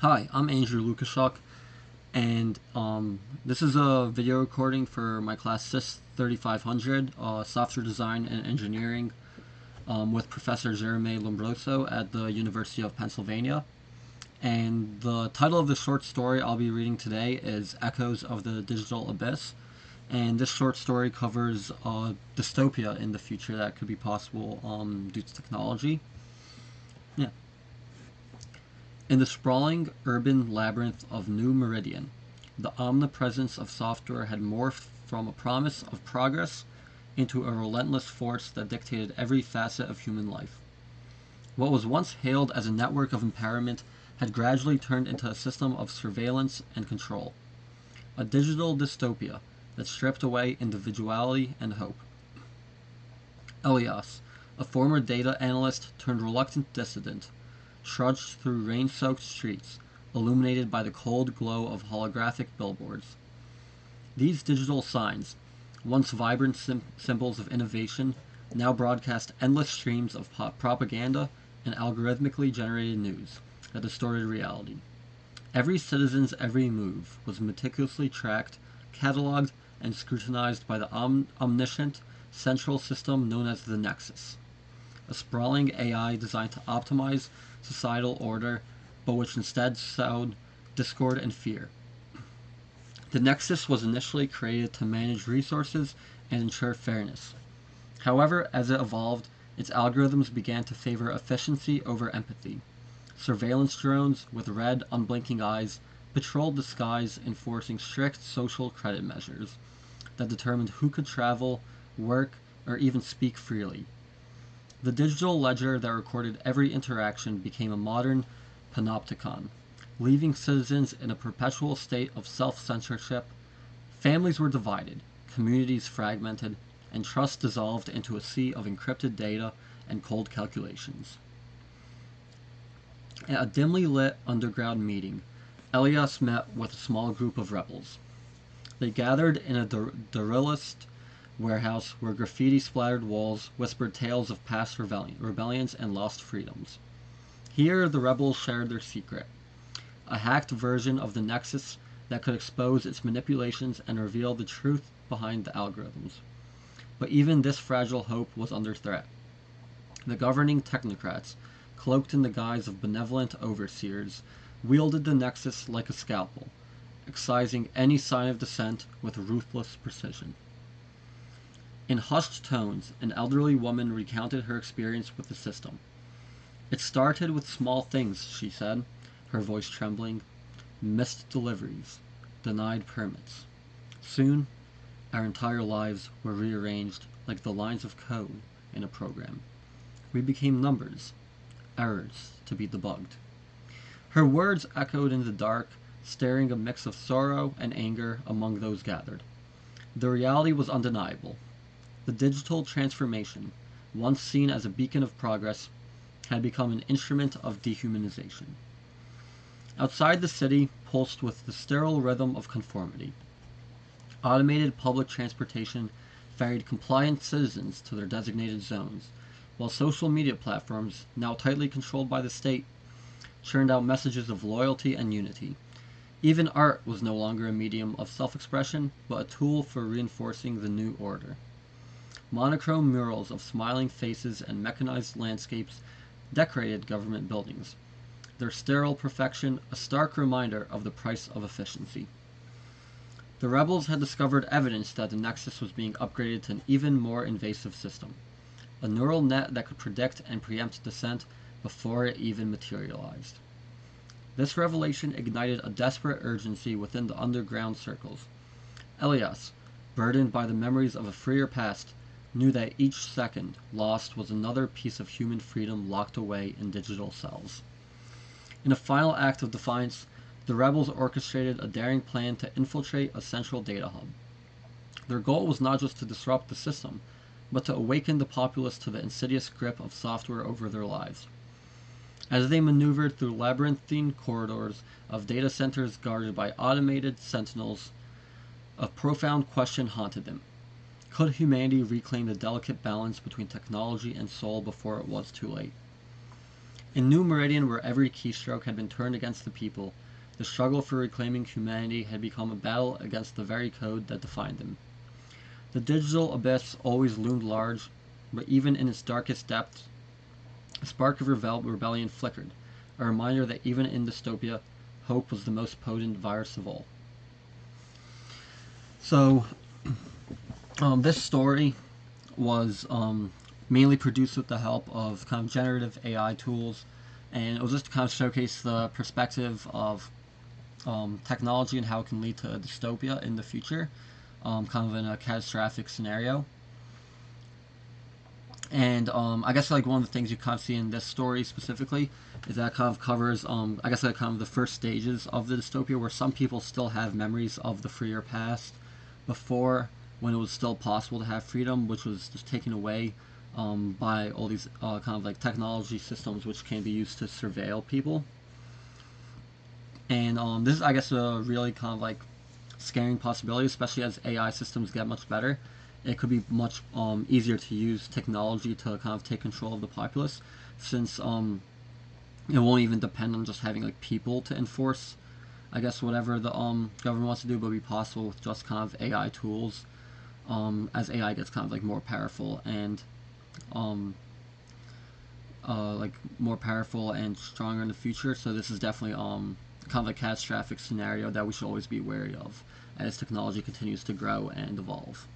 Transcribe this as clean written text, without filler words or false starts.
Hi, I'm Andrew Lukashuk, and this is a video recording for my class CIS 3500, Software Design and Engineering, with Professor Jérémie Lumbroso at the University of Pennsylvania. And the title of the short story I'll be reading today is Echoes of the Digital Abyss. And this short story covers dystopia in the future that could be possible due to technology. Yeah. In the sprawling urban labyrinth of New Meridian, the omnipresence of software had morphed from a promise of progress into a relentless force that dictated every facet of human life. What was once hailed as a network of empowerment had gradually turned into a system of surveillance and control, a digital dystopia that stripped away individuality and hope. Elias, a former data analyst turned reluctant dissident, trudged through rain-soaked streets, illuminated by the cold glow of holographic billboards. These digital signs, once vibrant symbols of innovation, now broadcast endless streams of propaganda and algorithmically generated news that distorted reality. Every citizen's every move was meticulously tracked, cataloged, and scrutinized by the omniscient central system known as the Nexus, a sprawling AI designed to optimize societal order, but which instead sowed discord and fear. The Nexus was initially created to manage resources and ensure fairness. However, as it evolved, its algorithms began to favor efficiency over empathy. Surveillance drones with red, unblinking eyes patrolled the skies, enforcing strict social credit measures that determined who could travel, work, or even speak freely. The digital ledger that recorded every interaction became a modern panopticon, leaving citizens in a perpetual state of self-censorship. Families were divided, communities fragmented, and trust dissolved into a sea of encrypted data and cold calculations. At a dimly lit underground meeting, Elias met with a small group of rebels. They gathered in a derelict warehouse where graffiti-splattered walls whispered tales of past rebellions and lost freedoms. Here, the rebels shared their secret, a hacked version of the Nexus that could expose its manipulations and reveal the truth behind the algorithms. But even this fragile hope was under threat. The governing technocrats, cloaked in the guise of benevolent overseers, wielded the Nexus like a scalpel, excising any sign of dissent with ruthless precision. In hushed tones, an elderly woman recounted her experience with the system. "It started with small things," she said, her voice trembling. "Missed deliveries, denied permits. Soon, our entire lives were rearranged like the lines of code in a program. We became numbers, errors to be debugged." Her words echoed in the dark, stirring a mix of sorrow and anger among those gathered. The reality was undeniable. The digital transformation, once seen as a beacon of progress, had become an instrument of dehumanization. Outside the city pulsed with the sterile rhythm of conformity. Automated public transportation ferried compliant citizens to their designated zones, while social media platforms, now tightly controlled by the state, churned out messages of loyalty and unity. Even art was no longer a medium of self-expression, but a tool for reinforcing the new order. Monochrome murals of smiling faces and mechanized landscapes decorated government buildings, their sterile perfection a stark reminder of the price of efficiency. The rebels had discovered evidence that the Nexus was being upgraded to an even more invasive system, a neural net that could predict and preempt dissent before it even materialized. This revelation ignited a desperate urgency within the underground circles. Elias, burdened by the memories of a freer past, knew that each second lost was another piece of human freedom locked away in digital cells. In a final act of defiance, the rebels orchestrated a daring plan to infiltrate a central data hub. Their goal was not just to disrupt the system, but to awaken the populace to the insidious grip of software over their lives. As they maneuvered through labyrinthine corridors of data centers guarded by automated sentinels, a profound question haunted them. Could humanity reclaim the delicate balance between technology and soul before it was too late? In New Meridian, where every keystroke had been turned against the people, the struggle for reclaiming humanity had become a battle against the very code that defined them. The digital abyss always loomed large, but even in its darkest depths, a spark of rebellion flickered, a reminder that even in dystopia, hope was the most potent virus of all. So, this story was mainly produced with the help of kind of generative AI tools, and it was just to kind of showcase the perspective of technology and how it can lead to a dystopia in the future, kind of in a catastrophic scenario. And I guess like one of the things you kind of see in this story specifically is that it kind of covers, I guess like kind of the first stages of the dystopia, where some people still have memories of the freer past before, when it was still possible to have freedom, which was just taken away by all these kind of like technology systems which can be used to surveil people. And this is, I guess, a really kind of like scaring possibility, especially as AI systems get much better. It could be much easier to use technology to kind of take control of the populace, since it won't even depend on just having like people to enforce, I guess, whatever the government wants to do, but it'll be possible with just kind of AI tools, as AI gets kind of like more powerful and like more powerful and stronger in the future. So this is definitely kind of a catastrophic scenario that we should always be wary of as technology continues to grow and evolve.